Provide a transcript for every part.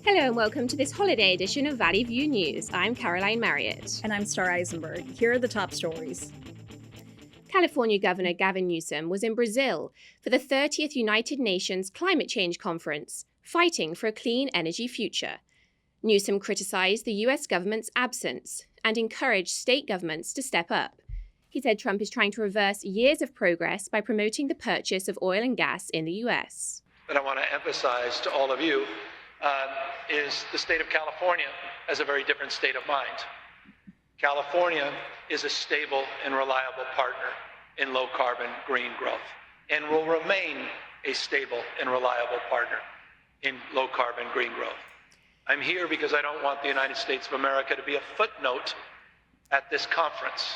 Hello and welcome to this holiday edition of Valley View News. I'm Caroline Marriott. And I'm Star Eisenberg. Here are the top stories. California Governor Gavin Newsom was in Brazil for the 30th United Nations Climate Change Conference, fighting for a clean energy future. Newsom criticized the US government's absence and encouraged state governments to step up. He said Trump is trying to reverse years of progress by promoting the purchase of oil and gas in the US. That I want to emphasize to all of you is the state of California has a very different state of mind. California is a stable and reliable partner in low-carbon green growth and will remain a stable and reliable partner in low-carbon green growth. I'm here because I don't want the United States of America to be a footnote at this conference.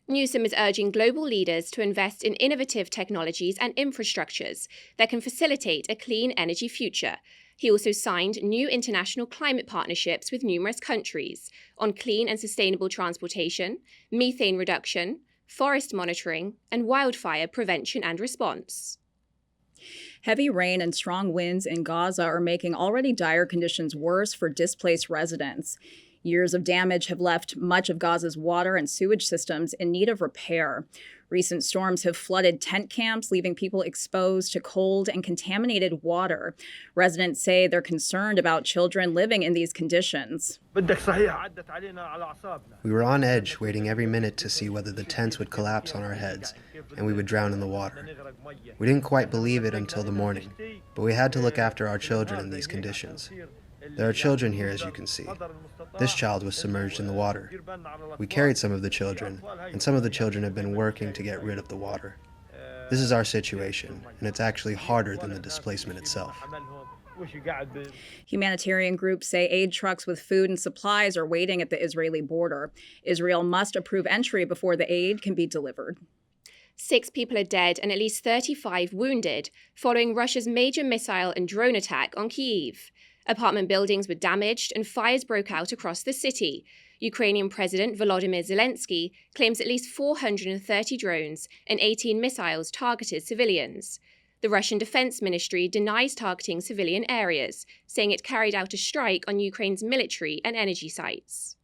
Newsom is urging global leaders to invest in innovative technologies and infrastructures that can facilitate a clean energy future. He also signed new international climate partnerships with numerous countries on clean and sustainable transportation, methane reduction, forest monitoring, and wildfire prevention and response. Heavy rain and strong winds in Gaza are making already dire conditions worse for displaced residents. Years of damage have left much of Gaza's water and sewage systems in need of repair. Recent storms have flooded tent camps, leaving people exposed to cold and contaminated water. Residents say they're concerned about children living in these conditions. We were on edge, waiting every minute to see whether the tents would collapse on our heads and we would drown in the water. We didn't quite believe it until the morning, but we had to look after our children in these conditions. There are children here, as you can see. This child was submerged in the water. We carried some of the children, and some of the children have been working to get rid of the water. This is our situation, and it's actually harder than the displacement itself. Humanitarian groups say aid trucks with food and supplies are waiting at the Israeli border. Israel must approve entry before the aid can be delivered. 6 people are dead and at least 35 wounded following Russia's major missile and drone attack on Kyiv. Apartment buildings were damaged and fires broke out across the city. Ukrainian President Volodymyr Zelensky claims at least 430 drones and 18 missiles targeted civilians. The Russian Defense Ministry denies targeting civilian areas, saying it carried out a strike on Ukraine's military and energy sites.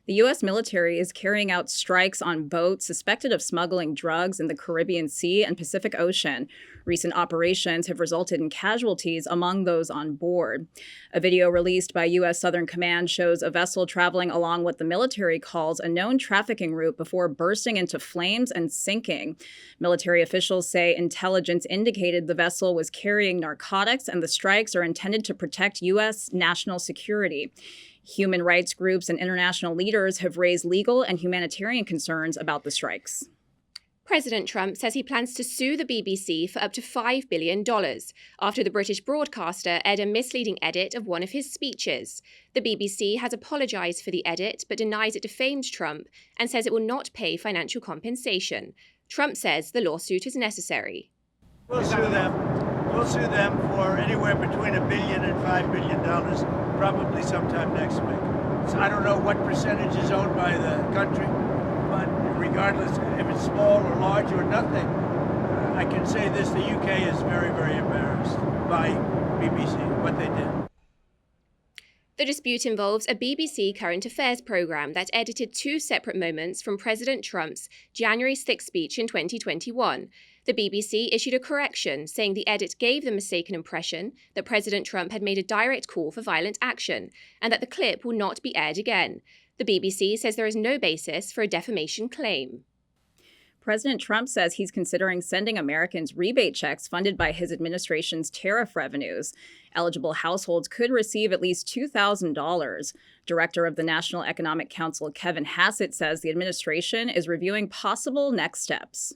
The U.S. military is carrying out strikes on boats suspected of smuggling drugs in the Caribbean Sea and Pacific Ocean. Recent operations have resulted in casualties among those on board. A video released by U.S. Southern Command shows a vessel traveling along what the military calls a known trafficking route before bursting into flames and sinking. Military officials say intelligence indicated the vessel was carrying narcotics, and the strikes are intended to protect U.S. national security. Human rights groups and international leaders have raised legal and humanitarian concerns about the strikes. President Trump says he plans to sue the BBC for up to $5 billion after the British broadcaster aired a misleading edit of one of his speeches. The BBC has apologized for the edit but denies it defamed Trump and says it will not pay financial compensation. Trump says the lawsuit is necessary. We'll sue them. We'll sue them for anywhere between $1 billion and $5 billion, probably sometime next week. So I don't know what percentage is owned by the country, but regardless if it's small or large or nothing, I can say this: the UK is very, very embarrassed by BBC, what they did. The dispute involves a BBC current affairs program that edited 2 separate moments from President Trump's January 6th speech in 2021. The BBC issued a correction saying the edit gave the mistaken impression that President Trump had made a direct call for violent action and that the clip will not be aired again. The BBC says there is no basis for a defamation claim. President Trump says he's considering sending Americans rebate checks funded by his administration's tariff revenues. Eligible households could receive at least $2,000. Director of the National Economic Council, Kevin Hassett, says the administration is reviewing possible next steps.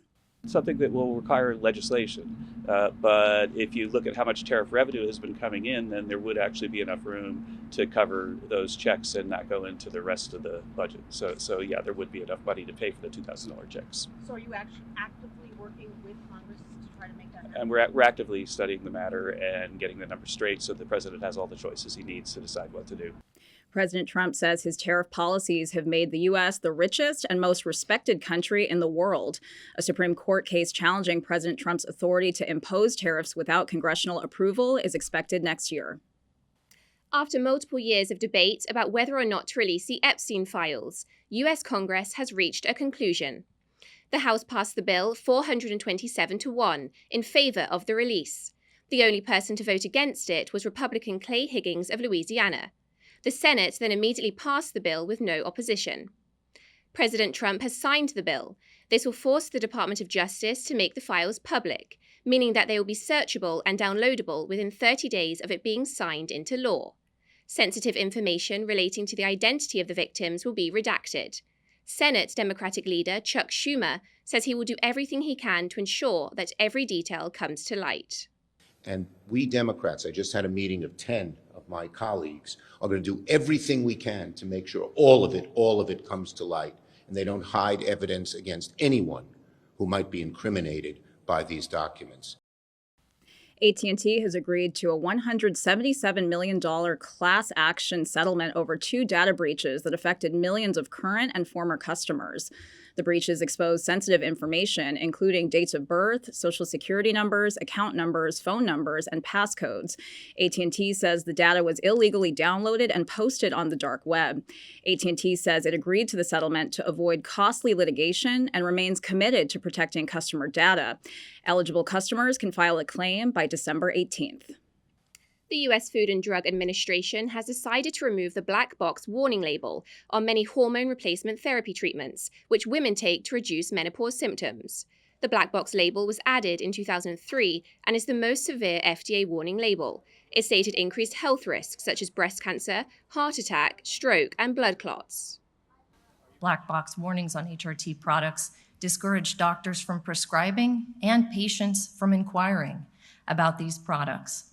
Something that will require legislation. But if you look at how much tariff revenue has been coming in, then there would actually be enough room to cover those checks and not go into the rest of the budget. So yeah, there would be enough money to pay for the $2,000 checks. So are you actually actively working with Congress to try to make that happen? And we're actively studying the matter and getting the numbers straight so the president has all the choices he needs to decide what to do. President Trump says his tariff policies have made the U.S. the richest and most respected country in the world. A Supreme Court case challenging President Trump's authority to impose tariffs without congressional approval is expected next year. After multiple years of debate about whether or not to release the Epstein files, US Congress has reached a conclusion. The House passed the bill 427-1 in favor of the release. The only person to vote against it was Republican Clay Higgins of Louisiana. The Senate then immediately passed the bill with no opposition. President Trump has signed the bill. This will force the Department of Justice to make the files public, meaning that they will be searchable and downloadable within 30 days of it being signed into law. Sensitive information relating to the identity of the victims will be redacted. Senate Democratic leader Chuck Schumer says he will do everything he can to ensure that every detail comes to light. And we Democrats, I just had a meeting of 10 of my colleagues, are going to do everything we can to make sure all of it comes to light, and they don't hide evidence against anyone who might be incriminated by these documents. AT&T has agreed to a $177 million class action settlement over 2 data breaches that affected millions of current and former customers. The breaches exposed sensitive information, including dates of birth, social security numbers, account numbers, phone numbers, and passcodes. AT&T says the data was illegally downloaded and posted on the dark web. AT&T says it agreed to the settlement to avoid costly litigation and remains committed to protecting customer data. Eligible customers can file a claim by December 18th. The US Food and Drug Administration has decided to remove the black box warning label on many hormone replacement therapy treatments, which women take to reduce menopause symptoms. The black box label was added in 2003 and is the most severe FDA warning label. It stated increased health risks such as breast cancer, heart attack, stroke, and blood clots. Black box warnings on HRT products discourage doctors from prescribing and patients from inquiring about these products.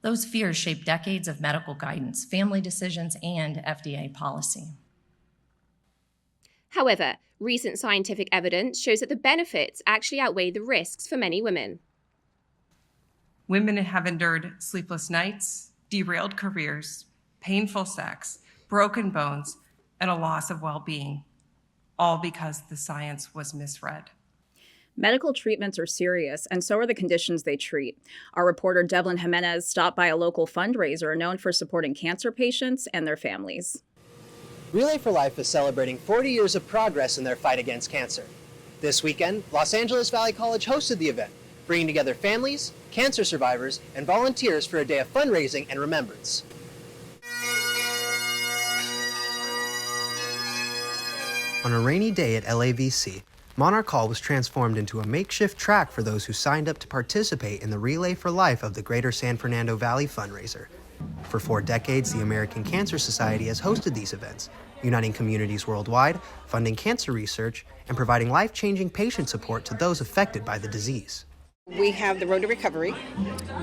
Those fears shape decades of medical guidance, family decisions, and FDA policy. However, recent scientific evidence shows that the benefits actually outweigh the risks for many women. Women have endured sleepless nights, derailed careers, painful sex, broken bones, and a loss of well-being, all because the science was misread. Medical treatments are serious, and so are the conditions they treat. Our reporter Devlin Jimenez stopped by a local fundraiser known for supporting cancer patients and their families. Relay for Life is celebrating 40 years of progress in their fight against cancer. This weekend, Los Angeles Valley College hosted the event, bringing together families, cancer survivors, and volunteers for a day of fundraising and remembrance. On a rainy day at LAVC, Monarch Hall was transformed into a makeshift track for those who signed up to participate in the Relay for Life of the Greater San Fernando Valley fundraiser. For 4 decades, the American Cancer Society has hosted these events, uniting communities worldwide, funding cancer research, and providing life-changing patient support to those affected by the disease. We have the Road to Recovery.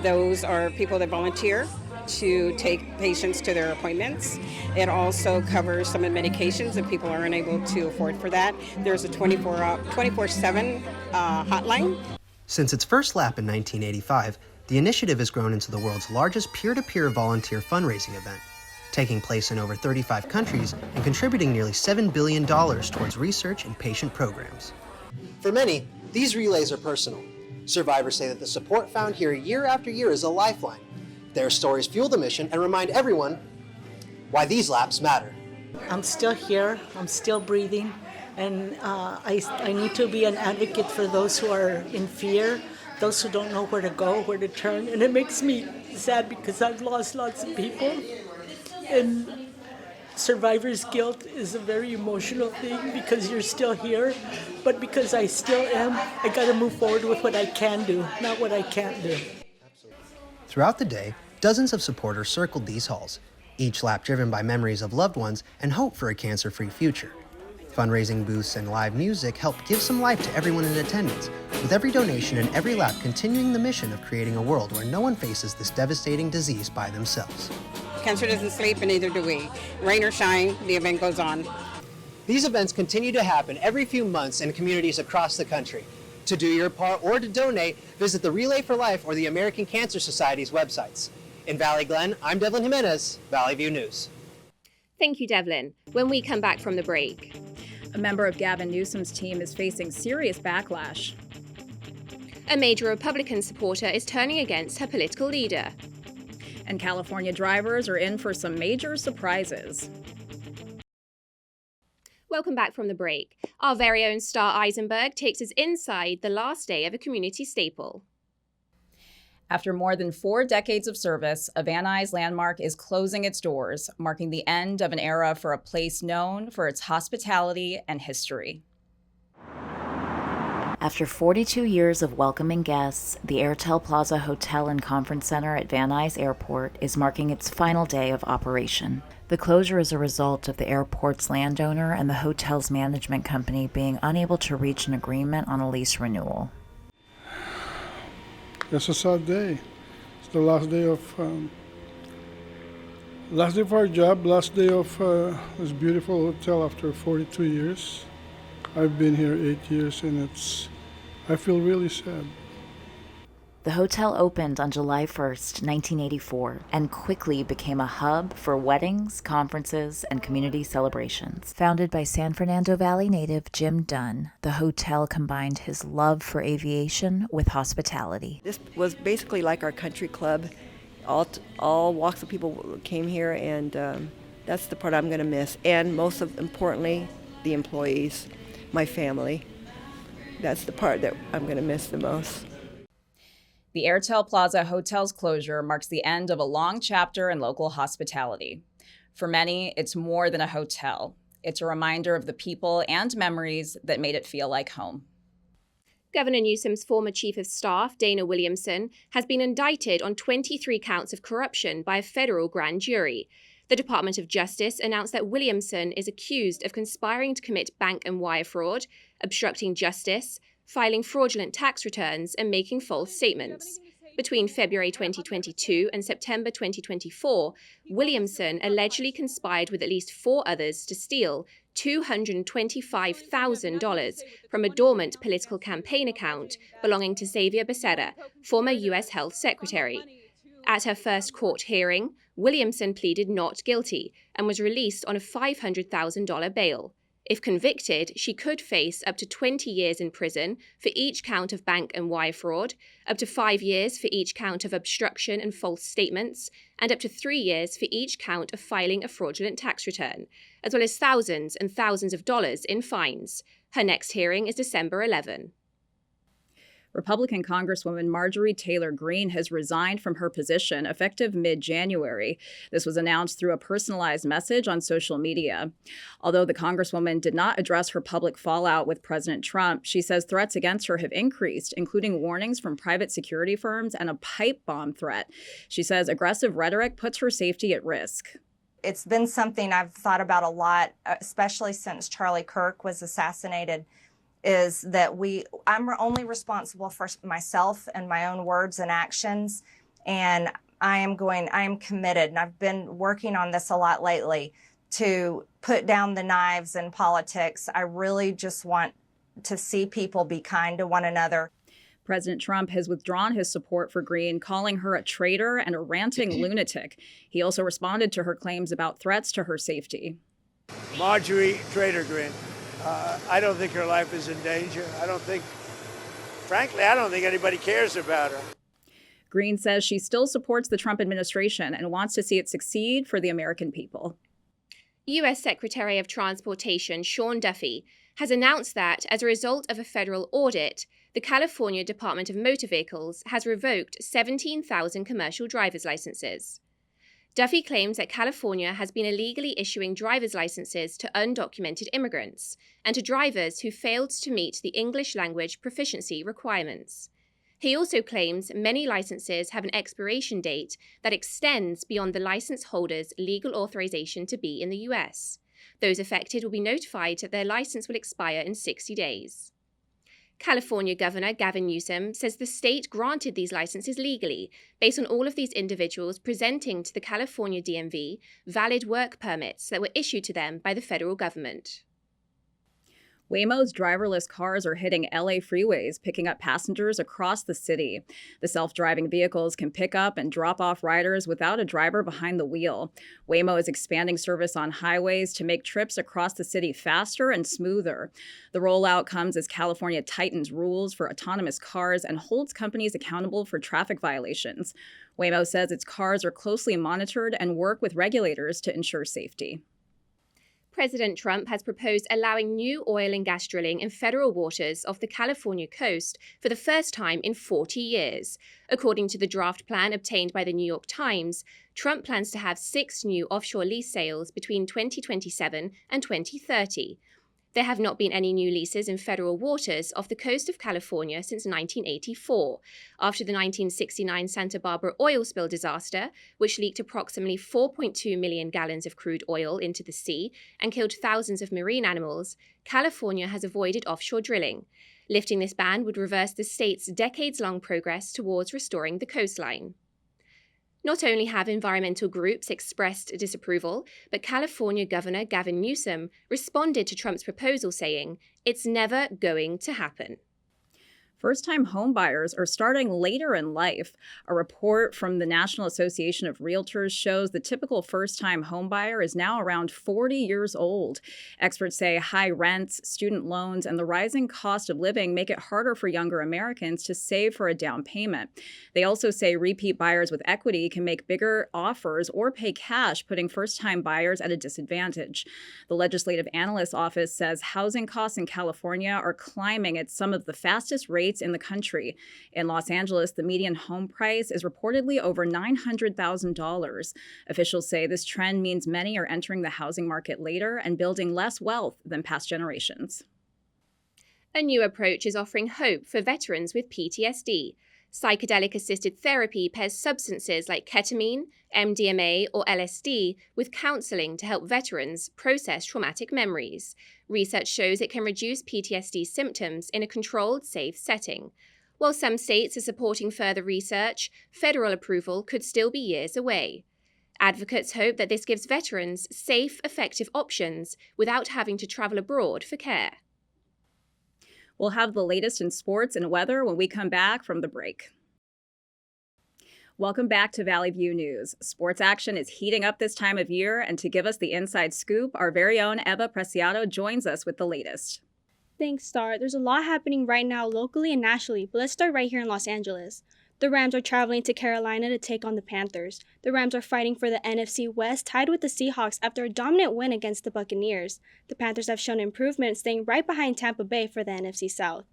Those are people that volunteer to take patients to their appointments. It also covers some of the medications if people are unable to afford for that. There's a 24/7 hotline. Since its first lap in 1985, the initiative has grown into the world's largest peer-to-peer volunteer fundraising event, taking place in over 35 countries and contributing nearly $7 billion towards research and patient programs. For many, these relays are personal. Survivors say that the support found here year after year is a lifeline. Their stories fuel the mission and remind everyone why these laps matter. I'm still here, I'm still breathing, and I need to be an advocate for those who are in fear, those who don't know where to go, where to turn, and it makes me sad because I've lost lots of people, and survivor's guilt is a very emotional thing because you're still here, but because I still am, I gotta move forward with what I can do, not what I can't do. Throughout the day, dozens of supporters circled these halls, each lap driven by memories of loved ones and hope for a cancer-free future. Fundraising booths and live music helped give some life to everyone in attendance, with every donation and every lap continuing the mission of creating a world where no one faces this devastating disease by themselves. Cancer doesn't sleep, and neither do we. Rain or shine, the event goes on. These events continue to happen every few months in communities across the country. To do your part or to donate, visit the Relay for Life or the American Cancer Society's websites. In Valley Glen, I'm Devlin Jimenez, Valley View News. Thank you, Devlin. When we come back from the break. A member of Gavin Newsom's team is facing serious backlash. A major Republican supporter is turning against her political leader. And California drivers are in for some major surprises. Welcome back from the break. Our very own Star Eisenberg takes us inside the last day of a community staple. After more than 4 decades of service, a Van Nuys landmark is closing its doors, marking the end of an era for a place known for its hospitality and history. After 42 years of welcoming guests, the Airtel Plaza Hotel and Conference Center at Van Nuys Airport is marking its final day of operation. The closure is a result of the airport's landowner and the hotel's management company being unable to reach an agreement on a lease renewal. It's a sad day. It's the last day of our job, last day of this beautiful hotel after 42 years. I've been here 8 years, and I feel really sad. The hotel opened on July 1st, 1984, and quickly became a hub for weddings, conferences, and community celebrations. Founded by San Fernando Valley native Jim Dunn, the hotel combined his love for aviation with hospitality. This was basically like our country club. All walks of people came here, and that's the part I'm going to miss. And most importantly, the employees, my family. That's the part that I'm going to miss the most. The Airtel Plaza Hotel's closure marks the end of a long chapter in local hospitality. For many, it's more than a hotel. It's a reminder of the people and memories that made it feel like home. Governor Newsom's former chief of staff, Dana Williamson, has been indicted on 23 counts of corruption by a federal grand jury. The Department of Justice announced that Williamson is accused of conspiring to commit bank and wire fraud, obstructing justice, filing fraudulent tax returns, and making false statements. Between February 2022 and September 2024, Williamson allegedly conspired with at least 4 others to steal $225,000 from a dormant political campaign account belonging to Xavier Becerra, former U.S. Health Secretary. At her first court hearing, Williamson pleaded not guilty and was released on a $500,000 bail. If convicted, she could face up to 20 years in prison for each count of bank and wire fraud, up to 5 years for each count of obstruction and false statements, and up to 3 years for each count of filing a fraudulent tax return, as well as thousands and thousands of dollars in fines. Her next hearing is December 11. Republican Congresswoman Marjorie Taylor Greene has resigned from her position effective mid-January. This was announced through a personalized message on social media. Although the Congresswoman did not address her public fallout with President Trump, she says threats against her have increased, including warnings from private security firms and a pipe bomb threat. She says aggressive rhetoric puts her safety at risk. It's been something I've thought about a lot, especially since Charlie Kirk was assassinated, is that I'm only responsible for myself and my own words and actions. And I am committed, and I've been working on this a lot lately, to put down the knives in politics. I really just want to see people be kind to one another. President Trump has withdrawn his support for Greene, calling her a traitor and a ranting lunatic. He also responded to her claims about threats to her safety. Marjorie Traitor Greene. I don't think her life is in danger. Frankly, I don't think anybody cares about her. Greene says she still supports the Trump administration and wants to see it succeed for the American people. U.S. Secretary of Transportation Sean Duffy has announced that, as a result of a federal audit, the California Department of Motor Vehicles has revoked 17,000 commercial driver's licenses. Duffy claims that California has been illegally issuing driver's licenses to undocumented immigrants and to drivers who failed to meet the English language proficiency requirements. He also claims many licenses have an expiration date that extends beyond the license holder's legal authorization to be in the U.S. Those affected will be notified that their license will expire in 60 days. California Governor Gavin Newsom says the state granted these licenses legally, based on all of these individuals presenting to the California DMV valid work permits that were issued to them by the federal government. Waymo's driverless cars are hitting LA freeways, picking up passengers across the city. The self-driving vehicles can pick up and drop off riders without a driver behind the wheel. Waymo is expanding service on highways to make trips across the city faster and smoother. The rollout comes as California tightens rules for autonomous cars and holds companies accountable for traffic violations. Waymo says its cars are closely monitored and work with regulators to ensure safety. President Trump has proposed allowing new oil and gas drilling in federal waters off the California coast for the first time in 40 years. According to the draft plan obtained by the New York Times, Trump plans to have 6 new offshore lease sales between 2027 and 2030. There have not been any new leases in federal waters off the coast of California since 1984, after the 1969 Santa Barbara oil spill disaster, which leaked approximately 4.2 million gallons of crude oil into the sea and killed thousands of marine animals. California has avoided offshore drilling. Lifting this ban would reverse the state's decades-long progress towards restoring the coastline. Not only have environmental groups expressed disapproval, but California Governor Gavin Newsom responded to Trump's proposal saying, "It's never going to happen." First-time homebuyers are starting later in life. A report from the National Association of Realtors shows the typical first-time homebuyer is now around 40 years old. Experts say high rents, student loans, and the rising cost of living make it harder for younger Americans to save for a down payment. They also say repeat buyers with equity can make bigger offers or pay cash, putting first-time buyers at a disadvantage. The Legislative Analyst's Office says housing costs in California are climbing at some of the fastest rates in the country. In Los Angeles, the median home price is reportedly over $900,000. Officials say this trend means many are entering the housing market later and building less wealth than past generations. A new approach is offering hope for veterans with PTSD. Psychedelic-assisted therapy pairs substances like ketamine, MDMA, or LSD with counseling to help veterans process traumatic memories. Research shows it can reduce PTSD symptoms in a controlled, safe setting. While some states are supporting further research, federal approval could still be years away. Advocates hope that this gives veterans safe, effective options without having to travel abroad for care. We'll have the latest in sports and weather when we come back from the break. Welcome back to Valley View News. Sports action is heating up this time of year, and to give us the inside scoop, our very own Eva Preciado joins us with the latest. Thanks, Star. There's a lot happening right now locally and nationally, but let's start right here in Los Angeles. The Rams are traveling to Carolina to take on the Panthers. The Rams are fighting for the NFC West, tied with the Seahawks after a dominant win against the Buccaneers. The Panthers have shown improvement, staying right behind Tampa Bay for the NFC South.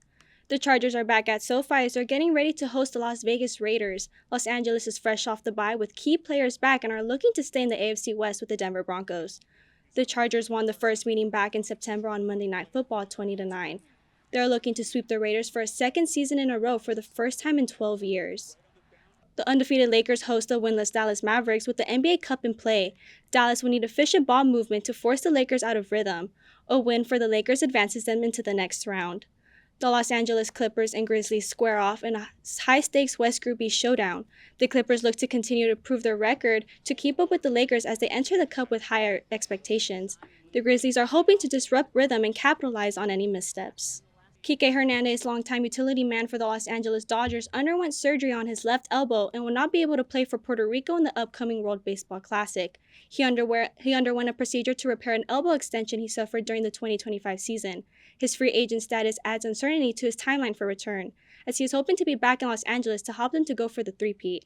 The Chargers are back at SoFi as they're getting ready to host the Las Vegas Raiders. Los Angeles is fresh off the bye with key players back and are looking to stay in the AFC West with the Denver Broncos. The Chargers won the first meeting back in September on Monday Night Football 20-9. They're looking to sweep the Raiders for a second season in a row for the first time in 12 years. The undefeated Lakers host the winless Dallas Mavericks with the NBA Cup in play. Dallas will need efficient ball movement to force the Lakers out of rhythm. A win for the Lakers advances them into the next round. The Los Angeles Clippers and Grizzlies square off in a high-stakes West Group E showdown. The Clippers look to continue to prove their record to keep up with the Lakers as they enter the Cup with higher expectations. The Grizzlies are hoping to disrupt rhythm and capitalize on any missteps. Kike Hernandez, longtime utility man for the Los Angeles Dodgers, underwent surgery on his left elbow and will not be able to play for Puerto Rico in the upcoming World Baseball Classic. He underwent a procedure to repair an elbow extension he suffered during the 2025 season. His free agent status adds uncertainty to his timeline for return, as he is hoping to be back in Los Angeles to help them to go for the three-peat.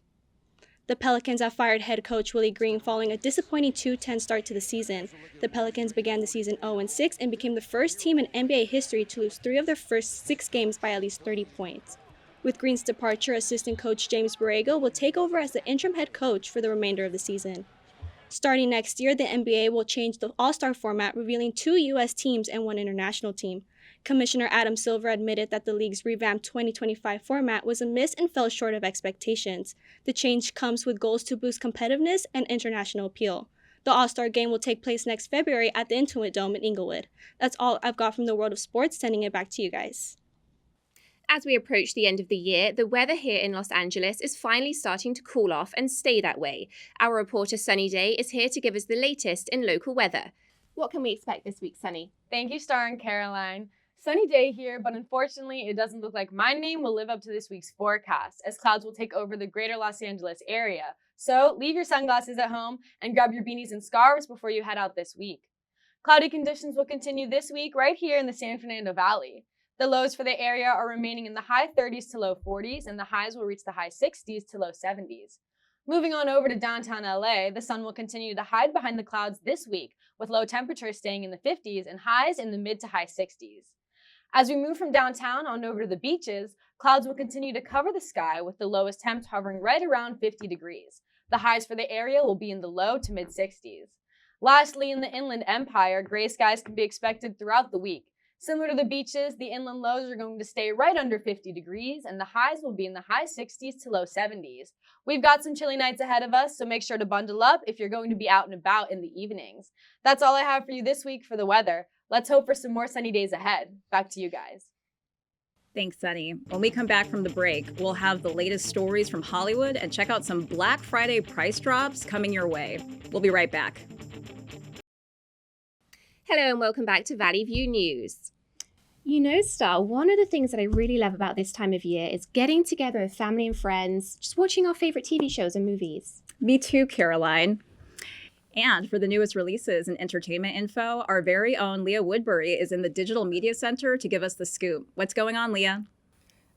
The Pelicans have fired head coach Willie Green following a disappointing 2-10 start to the season. The Pelicans began the season 0-6 and became the first team in NBA history to lose 3 of their first 6 games by at least 30 points. With Green's departure, assistant coach James Borrego will take over as the interim head coach for the remainder of the season. Starting next year, the NBA will change the All-Star format, revealing 2 U.S. teams and 1 international team. Commissioner Adam Silver admitted that the league's revamped 2025 format was a miss and fell short of expectations. The change comes with goals to boost competitiveness and international appeal. The All-Star Game will take place next February at the Intuit Dome in Inglewood. That's all I've got from the world of sports, sending it back to you guys. As we approach the end of the year, the weather here in Los Angeles is finally starting to cool off and stay that way. Our reporter Sunny Day is here to give us the latest in local weather. What can we expect this week, Sunny? Thank you, Star and Caroline. Sunny day here, but unfortunately, it doesn't look like my name will live up to this week's forecast, as clouds will take over the greater Los Angeles area. So leave your sunglasses at home and grab your beanies and scarves before you head out this week. Cloudy conditions will continue this week right here in the San Fernando Valley. The lows for the area are remaining in the high 30s to low 40s, and the highs will reach the high 60s to low 70s. Moving on over to downtown LA, the sun will continue to hide behind the clouds this week, with low temperatures staying in the 50s and highs in the mid to high 60s. As we move from downtown on over to the beaches, clouds will continue to cover the sky with the lowest temps hovering right around 50 degrees. The highs for the area will be in the low to mid 60s. Lastly, in the Inland Empire, gray skies can be expected throughout the week. Similar to the beaches, the inland lows are going to stay right under 50 degrees, and the highs will be in the high 60s to low 70s. We've got some chilly nights ahead of us, so make sure to bundle up if you're going to be out and about in the evenings. That's all I have for you this week for the weather. Let's hope for some more sunny days ahead. Back to you guys. Thanks, Sunny. When we come back from the break, we'll have the latest stories from Hollywood and check out some Black Friday price drops coming your way. We'll be right back. Hello and welcome back to Valley View News. You know, Star, one of the things that I really love about this time of year is getting together with family and friends, just watching our favorite TV shows and movies. Me too, Caroline. And for the newest releases and entertainment info, our very own Leah Woodbury is in the Digital Media Center to give us the scoop. What's going on, Leah?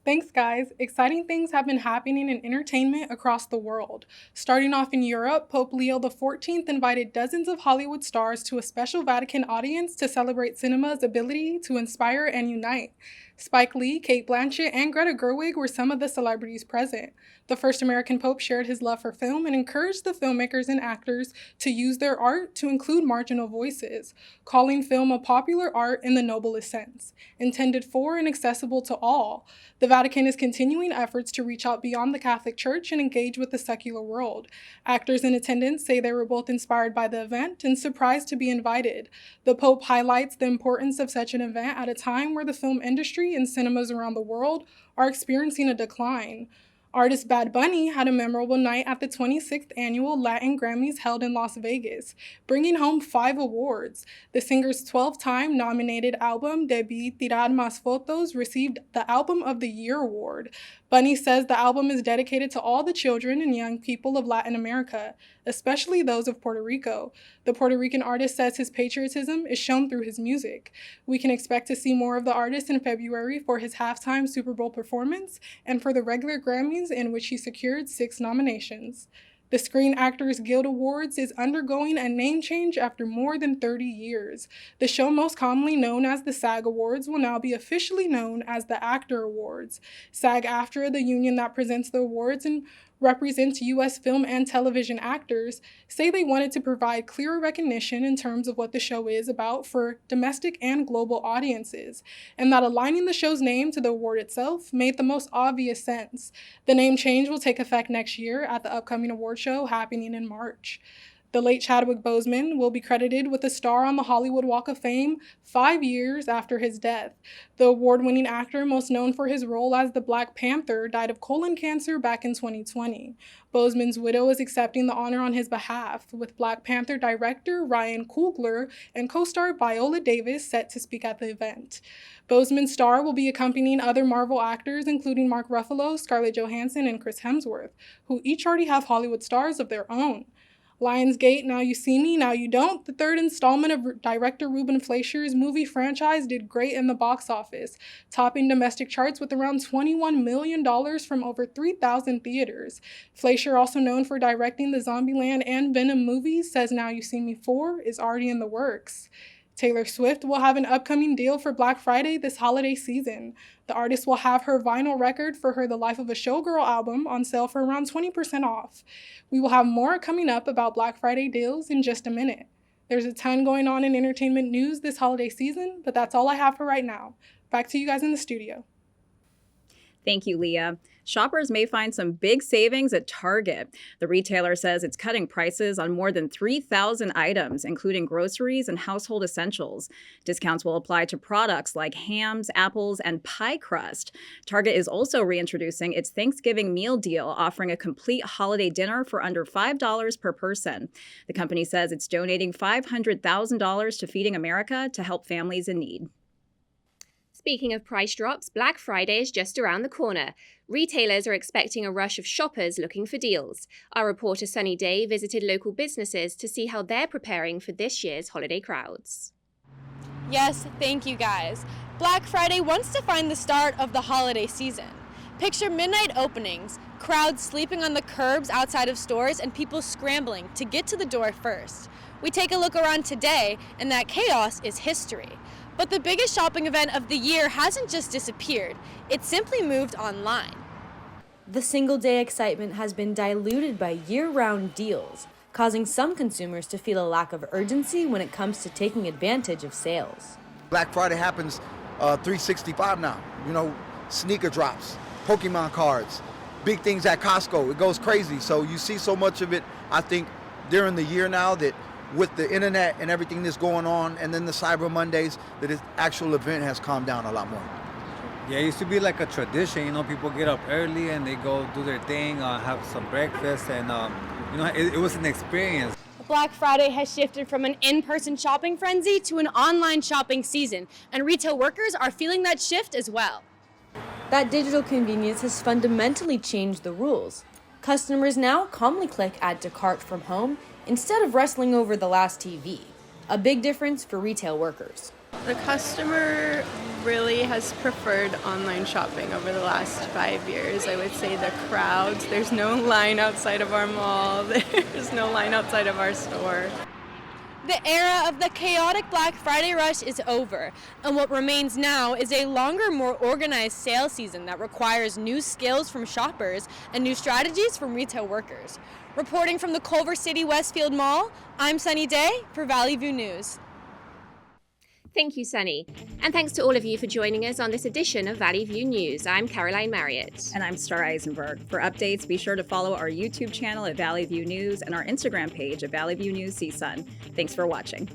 Thanks, guys. Exciting things have been happening in entertainment across the world. Starting off in Europe, Pope Leo XIV invited dozens of Hollywood stars to a special Vatican audience to celebrate cinema's ability to inspire and unite. Spike Lee, Cate Blanchett, and Greta Gerwig were some of the celebrities present. The first American pope shared his love for film and encouraged the filmmakers and actors to use their art to include marginal voices, calling film a popular art in the noblest sense, intended for and accessible to all. The Vatican is continuing efforts to reach out beyond the Catholic Church and engage with the secular world. Actors in attendance say they were both inspired by the event and surprised to be invited. The Pope highlights the importance of such an event at a time where the film industry and cinemas around the world are experiencing a decline. Artist Bad Bunny had a memorable night at the 26th annual Latin Grammys held in Las Vegas, bringing home 5 awards. The singer's 12-time nominated album, Debí Tirar Más Fotos, received the Album of the Year award. Bunny says the album is dedicated to all the children and young people of Latin America, especially those of Puerto Rico. The Puerto Rican artist says his patriotism is shown through his music. We can expect to see more of the artist in February for his halftime Super Bowl performance and for the regular Grammys, in which he secured 6 nominations. The Screen Actors Guild Awards is undergoing a name change after more than 30 years. The show most commonly known as the SAG Awards will now be officially known as the Actor Awards. SAG-AFTRA, the union that presents the awards and represents U.S. film and television actors, say they wanted to provide clearer recognition in terms of what the show is about for domestic and global audiences, and that aligning the show's name to the award itself made the most obvious sense. The name change will take effect next year at the upcoming award show happening in March. The late Chadwick Boseman will be credited with a star on the Hollywood Walk of Fame 5 years after his death. The award-winning actor, most known for his role as the Black Panther, died of colon cancer back in 2020. Boseman's widow is accepting the honor on his behalf, with Black Panther director Ryan Coogler and co-star Viola Davis set to speak at the event. Boseman's star will be accompanying other Marvel actors, including Mark Ruffalo, Scarlett Johansson, and Chris Hemsworth, who each already have Hollywood stars of their own. Lionsgate, Now You See Me, Now You Don't, the third installment of director Ruben Fleischer's movie franchise, did great in the box office, topping domestic charts with around $21 million from over 3,000 theaters. Fleischer, also known for directing the Zombieland and Venom movies, says Now You See Me 4 is already in the works. Taylor Swift will have an upcoming deal for Black Friday this holiday season. The artist will have her vinyl record for her The Life of a Showgirl album on sale for around 20% off. We will have more coming up about Black Friday deals in just a minute. There's a ton going on in entertainment news this holiday season, but that's all I have for right now. Back to you guys in the studio. Thank you, Leah. Shoppers may find some big savings at Target. The retailer says it's cutting prices on more than 3,000 items, including groceries and household essentials. Discounts will apply to products like hams, apples, and pie crust. Target is also reintroducing its Thanksgiving meal deal, offering a complete holiday dinner for under $5 per person. The company says it's donating $500,000 to Feeding America to help families in need. Speaking of price drops, Black Friday is just around the corner. Retailers are expecting a rush of shoppers looking for deals. Our reporter Sunny Day visited local businesses to see how they're preparing for this year's holiday crowds. Yes, thank you guys. Black Friday wants to find the start of the holiday season. Picture midnight openings, crowds sleeping on the curbs outside of stores, and people scrambling to get to the door first. We take a look around today, and that chaos is history. But the biggest shopping event of the year hasn't just disappeared, it simply moved online. The single-day excitement has been diluted by year-round deals, causing some consumers to feel a lack of urgency when it comes to taking advantage of sales. Black Friday happens 365 now. You know, sneaker drops, Pokemon cards, big things at Costco. It goes crazy. So you see so much of it, I think, during the year now that with the internet and everything that's going on, and then the Cyber Mondays, that this actual event has calmed down a lot more. Yeah, it used to be like a tradition, you know, people get up early and they go do their thing, have some breakfast, and you know, it was an experience. Black Friday has shifted from an in-person shopping frenzy to an online shopping season, and retail workers are feeling that shift as well. That digital convenience has fundamentally changed the rules. Customers now calmly click Add to Cart from home instead of wrestling over the last TV. A big difference for retail workers. The customer really has preferred online shopping over the last 5 years. I would say the crowds, there's no line outside of our mall, there's no line outside of our store. The era of the chaotic Black Friday rush is over, and what remains now is a longer, more organized sales season that requires new skills from shoppers and new strategies from retail workers. Reporting from the Culver City Westfield Mall, I'm Sunny Day for Valley View News. Thank you, Sunny. And thanks to all of you for joining us on this edition of Valley View News. I'm Caroline Marriott. And I'm Star Eisenberg. For updates, be sure to follow our YouTube channel at Valley View News and our Instagram page at Valley View News CSUN. Thanks for watching.